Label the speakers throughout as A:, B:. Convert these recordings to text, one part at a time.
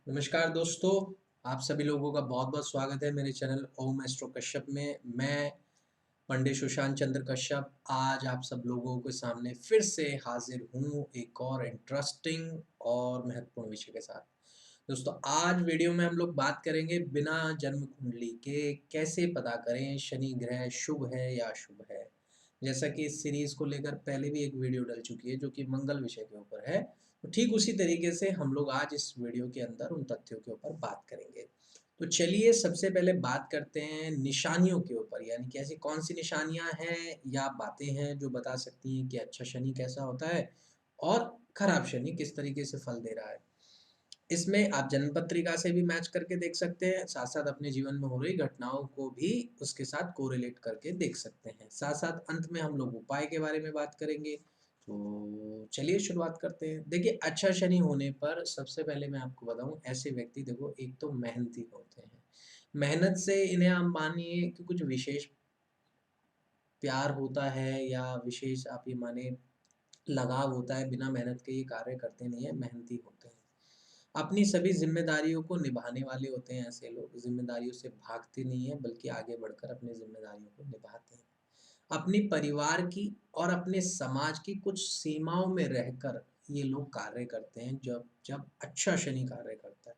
A: नमस्कार दोस्तों, आप सभी लोगों का बहुत-बहुत स्वागत है मेरे चैनल ओम एस्ट्रो कश्यप में। मैं पंडित सुशांत चंद्र कश्यप आज आप सब लोगों के सामने फिर से हाजिर हूँ एक और इंटरेस्टिंग और महत्वपूर्ण विषय के साथ। दोस्तों आज वीडियो में हम लोग बात करेंगे बिना जन्म कुंडली के कैसे पता करें शनि ग्रह शुभ है या अशुभ है। जैसा कि इस सीरीज को लेकर पहले भी एक वीडियो डल चुकी है जो कि मंगल विषय के ऊपर है, तो ठीक उसी तरीके से हम लोग आज इस वीडियो के अंदर उन तथ्यों के ऊपर बात करेंगे। तो चलिए सबसे पहले बात करते हैं निशानियों के ऊपर, यानी कि ऐसी कौन सी निशानियां हैं या बातें हैं जो बता सकती हैं कि अच्छा शनि कैसा होता है और खराब शनि किस तरीके से फल दे रहा है। इसमें आप जन्म पत्रिका से भी मैच करके देख सकते हैं, साथ साथ अपने जीवन में हो रही घटनाओं को भी उसके साथ कोरिलेट करके देख सकते हैं। साथ साथ अंत में हम लोग उपाय के बारे में बात करेंगे। तो चलिए शुरुआत करते हैं। देखिए अच्छा शनि होने पर सबसे पहले मैं आपको बताऊं, ऐसे व्यक्ति देखो एक तो मेहनती होते हैं। मेहनत से इन्हें आप मानिए कि कुछ विशेष प्यार होता है या विशेष आप ये माने लगाव होता है। बिना मेहनत के ये कार्य करते नहीं है, मेहनती होते हैं। अपनी सभी ज़िम्मेदारियों को निभाने वाले होते हैं। ऐसे लोग ज़िम्मेदारियों से भागते नहीं हैं, बल्कि आगे बढ़कर अपनी ज़िम्मेदारियों को निभाते हैं। अपनी परिवार की और अपने समाज की कुछ सीमाओं में रहकर ये लोग कार्य करते हैं, जब जब अच्छा शनि कार्य करता है।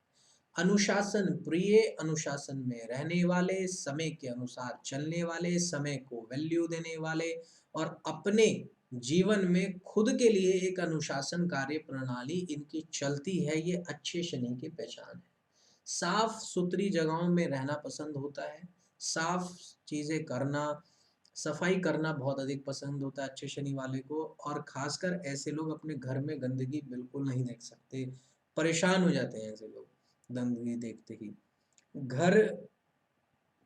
A: अनुशासन प्रिय, अनुशासन में रहने वाले, समय के अनुसार चलने वाले, समय को वैल्यू देने वाले और अपने जीवन में खुद के लिए एक अनुशासन कार्य प्रणाली इनकी चलती है, ये अच्छे शनि की पहचान है। साफ सुथरी जगहों में रहना पसंद होता है। साफ चीज़ें करना, सफाई करना बहुत अधिक पसंद होता है अच्छे शनि वाले को। और खासकर ऐसे लोग अपने घर में गंदगी बिल्कुल नहीं देख सकते, परेशान हो जाते हैं ऐसे लोग गंदगी देखते ही। घर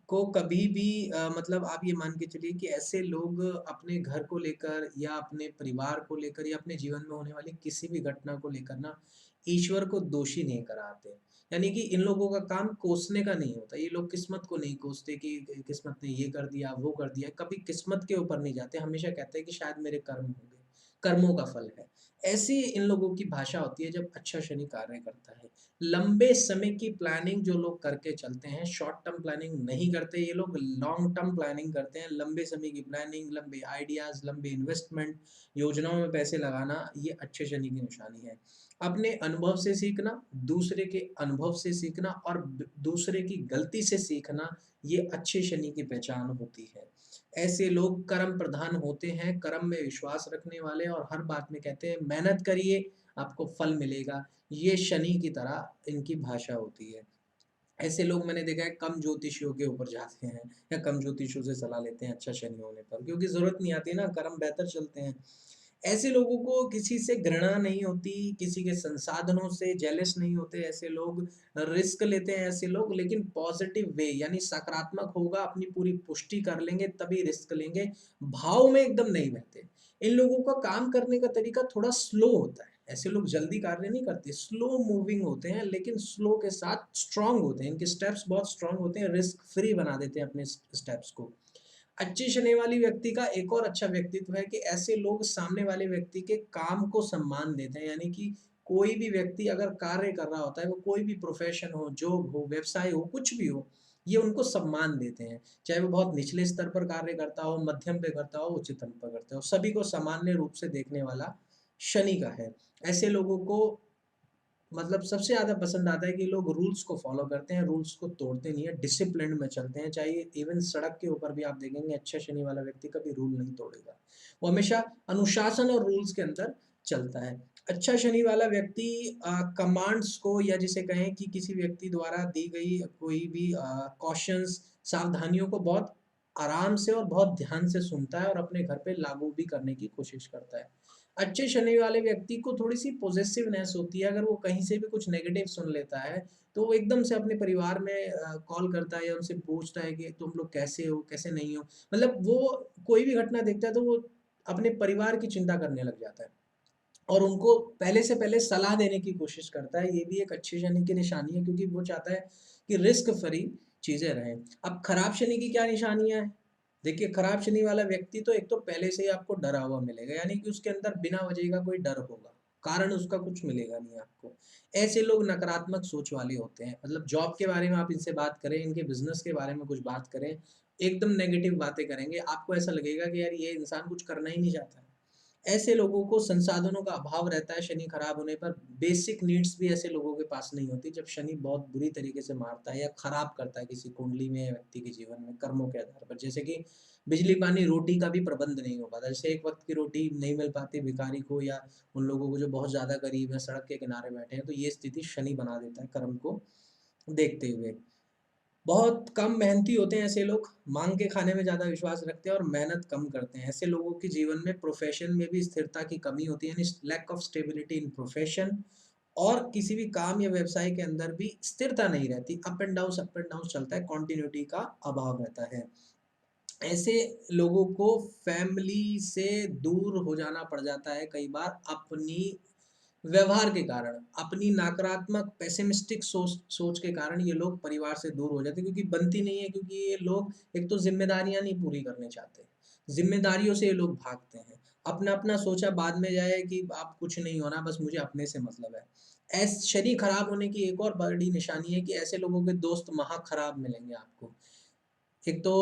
A: को कभी भी मतलब आप ये मान के चलिए कि ऐसे लोग अपने घर को लेकर या अपने परिवार को लेकर या अपने जीवन में होने वाली किसी भी घटना को लेकर ना ईश्वर को दोषी नहीं कराते। यानी कि इन लोगों का काम कोसने का नहीं होता। ये लोग किस्मत को नहीं कोसते कि किस्मत ने ये कर दिया, वो कर दिया। कभी किस्मत के ऊपर नहीं जाते, हमेशा कहते हैं कि शायद मेरे कर्म होंगे, कर्मों का फल है। ऐसी इन लोगों की भाषा होती है जब अच्छा शनि कार्य करता है। लंबे समय की प्लानिंग जो लोग करके चलते हैं, शॉर्ट टर्म प्लानिंग नहीं करते ये लोग, लॉन्ग टर्म प्लानिंग करते हैं। लंबे समय की प्लानिंग, लंबे आइडियाज़, लंबे इन्वेस्टमेंट, योजनाओं में पैसे लगाना, ये अच्छे शनि की निशानी है। अपने अनुभव से सीखना, दूसरे के अनुभव से सीखना और दूसरे की गलती से सीखना, ये अच्छे शनि की पहचान होती है। ऐसे लोग कर्म प्रधान होते हैं, कर्म में विश्वास रखने वाले और हर बात में कहते हैं मेहनत करिए, आपको फल मिलेगा। ये शनि की तरह इनकी भाषा होती है। ऐसे लोग मैंने देखा है कम ज्योतिषियों के ऊपर जाते हैं या कम ज्योतिषियों से सलाह लेते हैं अच्छा शनि होने पर, क्योंकि ज़रूरत नहीं आती ना, कर्म बेहतर चलते हैं। ऐसे लोगों को किसी से घृणा नहीं होती, किसी के संसाधनों से जेलस नहीं होते ऐसे लोग। रिस्क लेते हैं ऐसे लोग, लेकिन पॉजिटिव वे यानी सकारात्मक होगा, अपनी पूरी पुष्टि कर लेंगे तभी रिस्क लेंगे, भाव में एकदम नहीं बहते। इन लोगों का काम करने का तरीका थोड़ा स्लो होता है। ऐसे लोग जल्दी कार्य नहीं करते, स्लो मूविंग होते हैं, लेकिन स्लो के साथ स्ट्रांग होते हैं। इनके स्टेप्स बहुत स्ट्रांग होते हैं, रिस्क फ्री बना देते हैं अपने स्टेप्स को। अच्छी शनि वाली व्यक्ति का एक और अच्छा व्यक्तित्व है कि ऐसे लोग सामने वाले व्यक्ति के काम को सम्मान देते हैं। यानी कि कोई भी व्यक्ति अगर कार्य कर रहा होता है, वो कोई भी प्रोफेशन हो, जॉब हो, व्यवसाय हो, कुछ भी हो, ये उनको सम्मान देते हैं। चाहे वो बहुत निचले स्तर पर कार्य करता हो, मध्यम पे करता हो, उच्चतम पर करता हो, सभी को सामान्य रूप से देखने वाला शनि का है। ऐसे लोगों को मतलब सबसे ज़्यादा पसंद आता है कि लोग रूल्स को फ़ॉलो करते हैं, रूल्स को तोड़ते नहीं है, डिसिप्लिन में चलते हैं। चाहे इवन सड़क के ऊपर भी आप देखेंगे अच्छा शनि वाला व्यक्ति कभी रूल नहीं तोड़ेगा। वो हमेशा अनुशासन और रूल्स के अंदर चलता है। अच्छा शनि वाला व्यक्ति कमांड्स को या जिसे कहें कि किसी व्यक्ति द्वारा दी गई कोई भी कॉशंस, सावधानियों को बहुत आराम से और बहुत ध्यान से सुनता है और अपने घर पे लागू भी करने की कोशिश करता है। अच्छे शनि वाले व्यक्ति को थोड़ी-सी पॉसेसिवनेस होती है, अगर वो कहीं से भी कुछ नेगेटिव सुन लेता है, तो वो एकदम से अपने परिवार में कॉल करता है या उनसे पूछता है कि तुम लोग कैसे हो, कैसे नहीं हो? मतलब वो कोई भी घटना देखता है तो वो अपने परिवार की चिंता करने लग जाता है और उनको पहले से पहले सलाह देने की कोशिश करता है। ये भी एक अच्छे शनि की निशानी है, क्योंकि वो चाहता है कि रिस्क फ्री चीज़ें रहें। अब खराब शनि की क्या निशानियाँ हैं? देखिए खराब शनि वाला व्यक्ति तो एक तो पहले से ही आपको डरा हुआ मिलेगा, यानी कि उसके अंदर बिना वजह का कोई डर होगा। कारण उसका कुछ मिलेगा नहीं आपको। ऐसे लोग नकारात्मक सोच वाले होते हैं, मतलब जॉब के बारे में आप इनसे बात करें, इनके बिज़नेस के बारे में कुछ बात करें, एकदम नेगेटिव बातें करेंगे, आपको ऐसा लगेगा कि यार ये इंसान कुछ करना ही नहीं चाहता है। ऐसे लोगों को संसाधनों का अभाव रहता है शनि खराब होने पर, बेसिक नीड्स भी ऐसे लोगों के पास नहीं होती जब शनि बहुत बुरी तरीके से मारता है या खराब करता है किसी कुंडली में या व्यक्ति के जीवन में कर्मों के आधार पर। जैसे कि बिजली, पानी, रोटी का भी प्रबंध नहीं हो पाता। जैसे एक वक़्त की रोटी नहीं मिल पाती भिखारी को या उन लोगों को जो बहुत ज़्यादा गरीब हैं, सड़क के किनारे बैठे हैं, तो ये स्थिति शनि बना देता है कर्म को देखते हुए। बहुत कम मेहनती होते हैं ऐसे लोग, माँग के खाने में ज़्यादा विश्वास रखते हैं और मेहनत कम करते हैं। ऐसे लोगों के जीवन में प्रोफ़ेशन में भी स्थिरता की कमी होती है, यानी lack of stability in profession, और किसी भी काम या व्यवसाय के अंदर भी स्थिरता नहीं रहती। अप एंड डाउन्स चलता है, कंटिन्यूटी का अभाव रहता है। ऐसे लोगों को फैमिली से दूर हो जाना पड़ जाता है कई बार अपनी व्यवहार के कारण, अपनी नकारात्मक पेसिमिस्टिक सोच सोच के कारण ये लोग परिवार से दूर हो जाते हैं, क्योंकि बनती नहीं है, क्योंकि ये लोग एक तो ज़िम्मेदारियाँ नहीं पूरी करने चाहते। ज़िम्मेदारियों से ये लोग भागते हैं। अपना-अपना सोचा बाद में जाए कि अब कुछ नहीं होना, बस मुझे अपने से मतलब है। शनि खराब होने की एक और बड़ी निशानी है कि ऐसे लोगों के दोस्त महा खराब मिलेंगे आपको। एक तो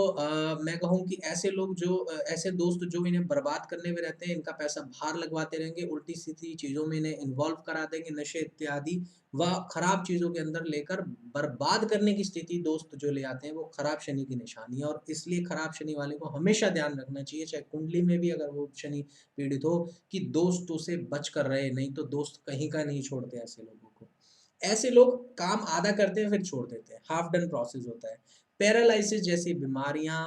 A: मैं कहूँ कि ऐसे लोग जो ऐसे दोस्त जो इन्हें बर्बाद करने में रहते हैं, इनका पैसा बाहर लगवाते रहेंगे, उल्टी-सीधी चीज़ों में इन्हें इन्वॉल्व करा देंगे, नशे इत्यादि व खराब चीज़ों के अंदर लेकर बर्बाद करने की स्थिति दोस्त जो ले आते हैं, वो खराब शनि की निशानी है, और इसलिए खराब शनि वाले को हमेशा ध्यान रखना चाहिए, चाहे कुंडली में भी अगर वो शनि पीड़ित हो, कि दोस्तों से बच कर रहे, नहीं तो दोस्त कहीं का नहीं छोड़ते ऐसे लोगों को। ऐसे लोग काम आधा करते हैं फिर छोड़ देते हैं, हाफ डन प्रोसेस होता है। पैरालिसिस जैसी बीमारियाँ,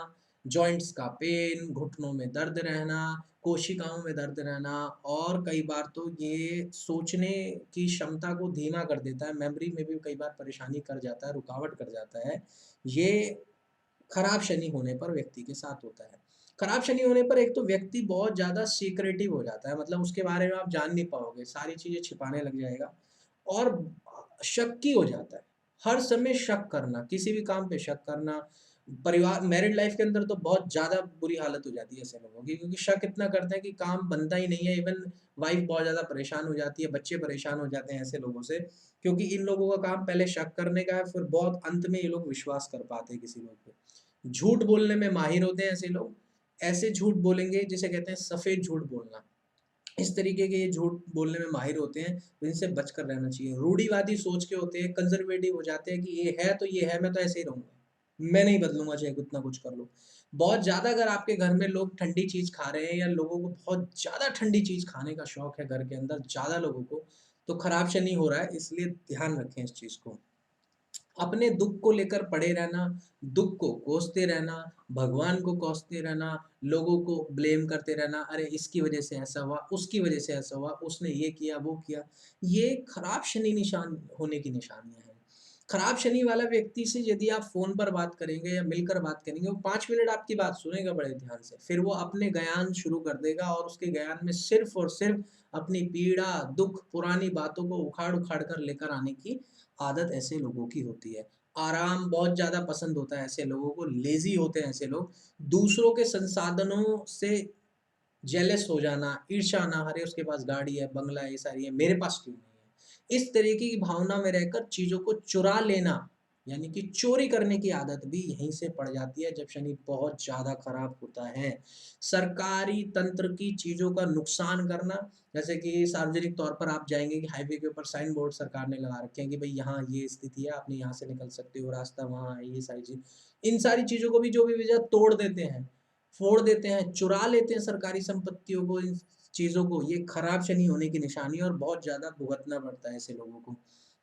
A: जॉइंट्स का पेन, घुटनों में दर्द रहना, कोशिकाओं में दर्द रहना, और कई बार तो ये सोचने की क्षमता को धीमा कर देता है, मेमोरी में भी कई बार परेशानी कर जाता है, रुकावट कर जाता है। ये खराब शनि होने पर व्यक्ति के साथ होता है। खराब शनि होने पर एक तो व्यक्ति बहुत ज़्यादा सीक्रेटिव हो जाता है, मतलब उसके बारे में आप जान नहीं पाओगे, सारी चीज़ें छिपाने लग जाएगा और शक्की हो जाता है। हर समय शक करना, किसी भी काम पे शक करना, परिवार मैरिड लाइफ़ के अंदर तो बहुत ज़्यादा बुरी हालत हो जाती है ऐसे लोगों की, क्योंकि शक इतना करते हैं कि काम बनता ही नहीं है, इवन वाइफ़ बहुत ज़्यादा परेशान हो जाती है, बच्चे परेशान हो जाते हैं ऐसे लोगों से, क्योंकि इन लोगों का काम पहले शक करने का है, फिर बहुत अंत में ये लोग विश्वास कर पाते हैं किसी लोग पे। झूठ बोलने में माहिर होते हैं ऐसे लोग। ऐसे झूठ बोलेंगे जिसे कहते हैं सफ़ेद झूठ बोलना। इस तरीके के ये झूठ बोलने में माहिर होते हैं, तो इनसे बचकर रहना चाहिए। रूढ़िवादी सोच के होते हैं, कंज़र्वेटिव हो जाते हैं कि ये है तो ये है, मैं तो ऐसे ही रहूँगा। मैं नहीं बदलूँगा चाहे कितना कुछ कर लो। बहुत ज़्यादा अगर आपके घर में लोग ठंडी चीज़ खा रहे हैं या लोगों को बहुत ज़्यादा ठंडी चीज़ खाने का शौक है घर के अंदर ज़्यादा लोगों को, तो खराब शनि हो रहा है, इसलिए ध्यान रखें इस चीज़ को। अपने दुःख को लेकर पड़े रहना, दुःख को कोसते रहना, भगवान को कोसते रहना, लोगों को ब्लेम करते रहना, अरे इसकी वज़ह से ऐसा हुआ, उसकी वज़ह से ऐसा हुआ, उसने ये किया, वो किया। ये खराब शनि निशान होने की निशानियाँ हैं। खराब शनि वाला व्यक्ति से यदि आप फ़ोन पर बात करेंगे या मिलकर बात करेंगे, वो 5 मिनट आपकी बात सुनेगा बड़े ध्यान से, फिर वो अपने बयान शुरू कर देगा और उसके बयान में सिर्फ़ और सिर्फ़ अपनी पीड़ा, दुःख, पुरानी बातों को उखाड़-उखाड़ कर लेकर आने की आदत ऐसे लोगों की होती है। आराम बहुत ज़्यादा पसंद होता है ऐसे लोगों को, लेज़ी होते हैं ऐसे लोग। दूसरों के संसाधनों से जेलस हो जाना, ईर्ष्या आना, अरे उसके पास गाड़ी है, बंगला है, ये सारी है, मेरे पास क्यों नहीं है? इस तरीके की भावना में रहकर चीज़ों को चुरा लेना, यानी कि चोरी करने की आदत भी यहीं से पड़ जाती है जब शनि बहुत ज़्यादा खराब होता है। सरकारी तंत्र की चीज़ों का नुकसान करना, जैसे कि सार्वजनिक तौर पर आप जाएँगे कि हाईवे के ऊपर साइन बोर्ड सरकार ने लगा रखे हैं कि भई यहाँ ये स्थिति है, आप नहीं यहाँ से निकल सकते हो, रास्ता वहाँ है, ये सारी चीज़। इन सारी चीज़ों को भी जो भी वजह तोड़ देते हैं, फोड़ देते हैं, चुरा लेते हैं सरकारी संपत्तियों को, इन चीज़ों को, ये खराब शनि होने की निशानी है और बहुत ज़्यादा भुगतना पड़ता है ऐसे लोगों को।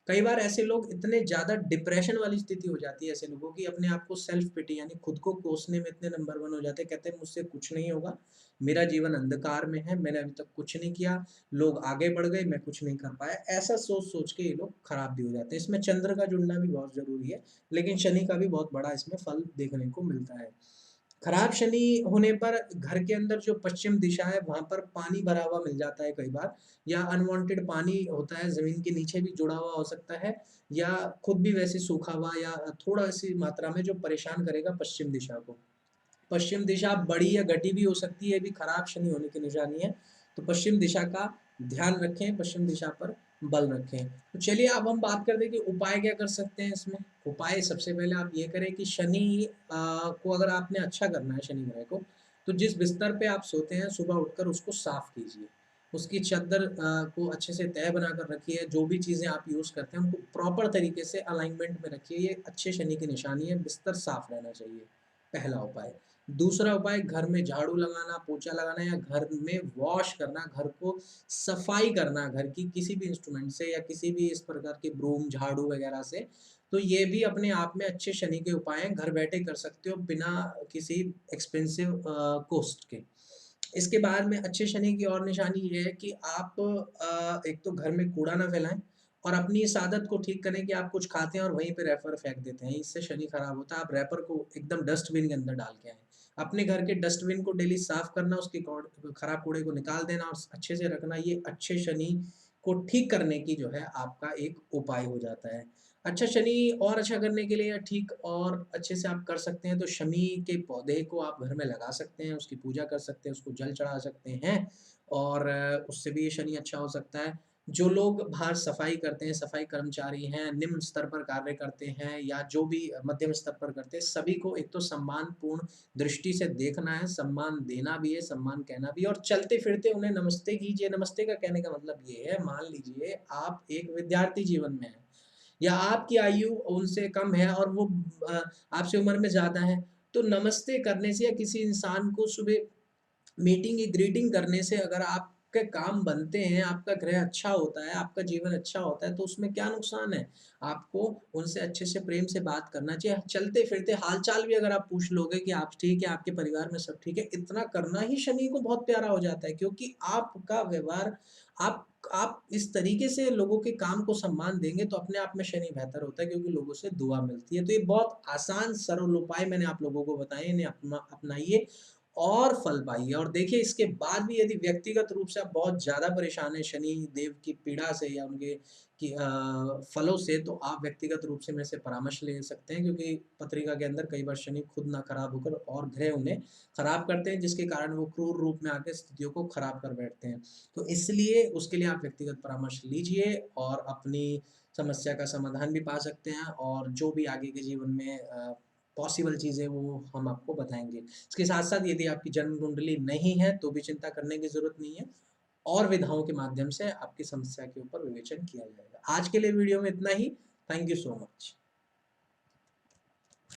A: कई बार ऐसे लोग इतने ज़्यादा डिप्रेशन वाली स्थिति हो जाती है ऐसे लोगों की, अपने आप को सेल्फ पिटी यानी खुद को कोसने में इतने नंबर 1 हो जाते हैं, कहते हैं मुझसे कुछ नहीं होगा, मेरा जीवन अंधकार में है, मैंने अभी तक कुछ नहीं किया, लोग आगे बढ़ गए, मैं कुछ नहीं कर पाया। ऐसा सोच-सोच के ये लोग खराब भी हो जाते हैं। इसमें चंद्र का जुड़ना भी बहुत ज़रूरी है, लेकिन शनि का भी बहुत बड़ा इसमें फल देखने को मिलता है। खराब शनि होने पर घर के अंदर जो पश्चिम दिशा है, वहाँ पर पानी भरा हुआ मिल जाता है कई बार, या अनवांटेड पानी होता है, ज़मीन के नीचे भी जुड़ा हुआ हो सकता है, या खुद भी वैसे सूखा हुआ या थोड़ा-सी मात्रा में जो परेशान करेगा पश्चिम दिशा को। पश्चिम दिशा बड़ी या घटी भी हो सकती है, ये भी खराब शनि होने की निशानी है। तो पश्चिम दिशा का ध्यान रखें, पश्चिम दिशा पर बल रखें। तो चलिए अब हम बात करते हैं कि उपाय क्या कर सकते हैं इसमें। उपाय सबसे पहले आप ये करें कि शनि को अगर आपने अच्छा करना है शनि ग्रह को, तो जिस बिस्तर पे आप सोते हैं सुबह उठकर उसको साफ कीजिए। उसकी चद्दर को अच्छे से तह बनाकर रखिए, जो भी चीज़ें आप यूज़ करते हैं उनको प्रॉपर तरीके से अलाइनमेंट में रखिए, ये अच्छे शनि की निशानी है, बिस्तर साफ रहना चाहिए, पहला उपाय। दूसरा उपाय घर में झाड़ू लगाना, पोछा लगाना या घर में वॉश करना, घर को सफाई करना घर की किसी भी इंस्ट्रूमेंट से या किसी भी इस प्रकार के ब्रूम, झाड़ू वगैरह से, तो ये भी अपने आप में अच्छे शनि के उपाय हैं, घर बैठे कर सकते हो बिना किसी एक्सपेंसिव कॉस्ट के। इसके बाद में अच्छे शनि की और निशानी ये है कि आप एक तो घर में कूड़ा ना फैलाएँ और अपनी इस आदत को ठीक करें कि आप कुछ खाते हैं और वहीं पे रैपर फेंक देते हैं, इससे शनि खराब होता है। आप रैपर को एकदम डस्टबिन के अंदर डाल के आएँ। अपने घर के डस्टबिन को डेली साफ करना, उसके खराब कूड़े को निकाल देना और अच्छे से रखना, ये अच्छे शनि को ठीक करने की जो है आपका एक उपाय हो जाता है। अच्छा शनि और अच्छा करने के लिए या ठीक और अच्छे से आप कर सकते हैं तो शमी के पौधे को आप घर में लगा सकते हैं, उसकी पूजा कर सकते हैं, उसको जल चढ़ा सकते हैं और उससे भी ये शनि अच्छा हो सकता है। जो लोग बाहर सफाई करते हैं, सफाई कर्मचारी हैं, निम्न स्तर पर कार्य करते हैं या जो भी मध्यम स्तर पर करते हैं, सभी को एक तो सम्मानपूर्ण दृष्टि से देखना है, सम्मान देना भी है, सम्मान कहना भी है और चलते-फिरते उन्हें नमस्ते कीजिए। नमस्ते का कहने का मतलब ये है, मान लीजिए आप एक विद्यार्थी जीवन में हैं या आपकी आयु उनसे कम है और वो आपसे उम्र में ज़्यादा है, तो नमस्ते करने से या किसी इंसान को सुबह मीटिंग या ग्रीटिंग करने से अगर आपके काम बनते हैं, आपका ग्रह अच्छा होता है, आपका जीवन अच्छा होता है, तो उसमें क्या नुकसान है? आपको उनसे अच्छे से प्रेम से बात करना चाहिए। चलते-फिरते हाल-चाल भी अगर आप पूछ लोगे कि आप ठीक हैं, आपके परिवार में सब ठीक है, इतना करना ही शनि को बहुत प्यारा हो जाता है क्योंकि आपका व्यवहार आप इस तरीके से लोगों के काम को सम्मान देंगे, तो अपने आप में शनि बेहतर होता है क्योंकि लोगों से दुआ मिलती है। तो ये बहुत आसान सरल उपाय मैंने आप लोगों को बताए, इन्हें अपनाइए और फल पाइए और देखिए इसके बाद भी यदि व्यक्तिगत रूप से आप बहुत ज़्यादा परेशान हैं शनि देव की पीड़ा से या उनके फलों से तो आप व्यक्तिगत रूप से मेरे से परामर्श ले सकते हैं क्योंकि पत्रिका के अंदर कई बार शनि खुद ना खराब होकर और ग्रह उन्हें खराब करते हैं जिसके कारण वो क्रूर रूप में आके स्थितियों को खराब कर बैठते हैं। तो इसलिए उसके लिए आप व्यक्तिगत परामर्श लीजिए और अपनी समस्या का समाधान भी पा सकते हैं और जो भी आगे के जीवन में पॉसिबल चीज़ें वो हम आपको बताएँगे। इसके साथ-साथ यदि आपकी जन्म कुंडली नहीं है, तो भी चिंता करने की ज़रूरत नहीं है और विधाओं के माध्यम से आपकी समस्या के ऊपर विवेचन किया जाएगा। आज के लिए वीडियो में इतना ही। Thank you so much.